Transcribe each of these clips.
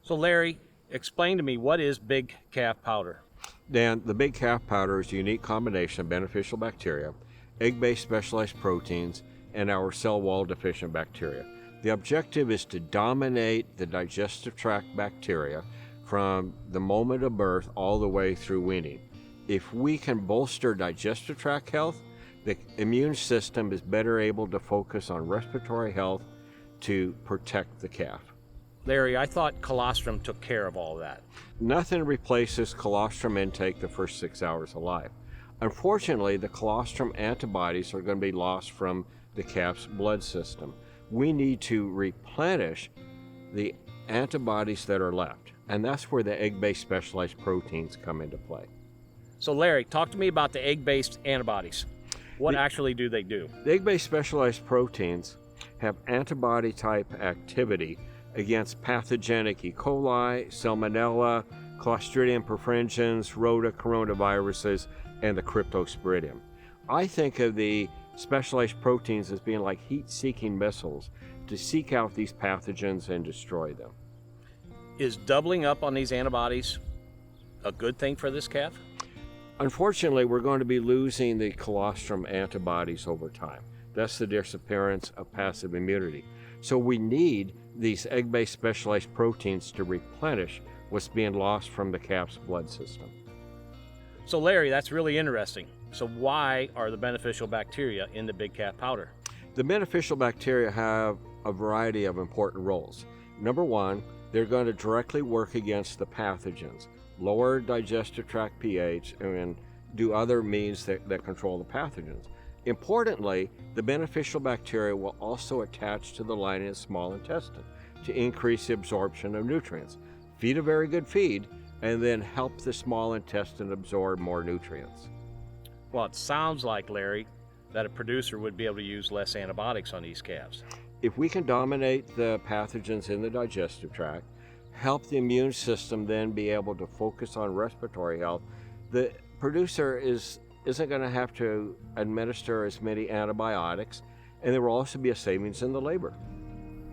So Larry, explain to me, what is big calf powder? Dan, the big calf powder is a unique combination of beneficial bacteria, egg-based specialized proteins, and our cell wall deficient bacteria. The objective is to dominate the digestive tract bacteria from the moment of birth all the way through weaning. If we can bolster digestive tract health, the immune system is better able to focus on respiratory health to protect the calf. Larry, I thought colostrum took care of all that. Nothing replaces colostrum intake the first 6 hours of life. Unfortunately, the colostrum antibodies are going to be lost from the calf's blood system. We need to replenish the antibodies that are left, and that's where the egg-based specialized proteins come into play. So Larry, talk to me about the egg-based antibodies. What actually do they do? The egg-based specialized proteins have antibody-type activity against pathogenic E. coli, Salmonella, Clostridium perfringens, Rota coronaviruses, and the Cryptosporidium. I think of the specialized proteins as being like heat-seeking missiles to seek out these pathogens and destroy them. Is doubling up on these antibodies a good thing for this calf? Unfortunately, we're going to be losing the colostrum antibodies over time. That's the disappearance of passive immunity. So we need these egg-based specialized proteins to replenish what's being lost from the calf's blood system. So Larry, that's really interesting. So why are the beneficial bacteria in the big calf powder? The beneficial bacteria have a variety of important roles. Number one, they're going to directly work against the pathogens, lower digestive tract pH, and do other means that control the pathogens. Importantly, the beneficial bacteria will also attach to the lining of the small intestine to increase the absorption of nutrients. Feed a very good feed, and then help the small intestine absorb more nutrients. Well, it sounds like, Larry, that a producer would be able to use less antibiotics on these calves. If we can dominate the pathogens in the digestive tract, help the immune system then be able to focus on respiratory health, the producer isn't going to have to administer as many antibiotics, and there will also be a savings in the labor.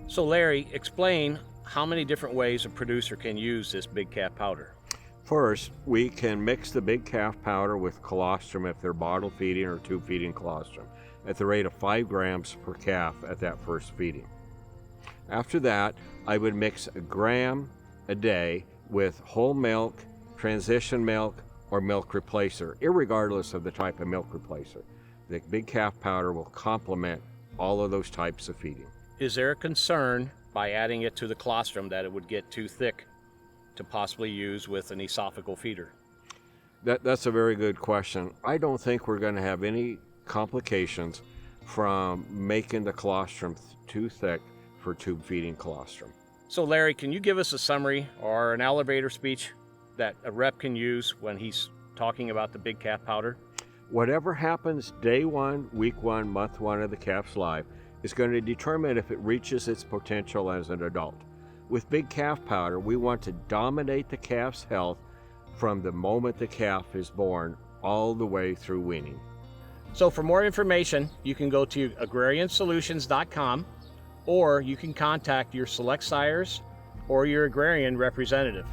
So Larry, explain how many different ways a producer can use this big calf powder. First, we can mix the big calf powder with colostrum if they're bottle feeding or tube feeding colostrum at the rate of 5 grams per calf at that first feeding. After that, I would mix a gram a day with whole milk, transition milk, or milk replacer, irregardless of the type of milk replacer. The big calf powder will complement all of those types of feeding. Is there a concern by adding it to the colostrum that it would get too thick to possibly use with an esophageal feeder? That's a very good question. I don't think we're going to have any complications from making the colostrum too thick for tube feeding colostrum. So Larry, can you give us a summary or an elevator speech that a rep can use when he's talking about the big calf powder? Whatever happens day 1, week 1, month 1 of the calf's life is going to determine if it reaches its potential as an adult. With big calf powder, we want to dominate the calf's health from the moment the calf is born all the way through weaning. So for more information, you can go to agrariansolutions.com, or you can contact your select sires or your agrarian representative.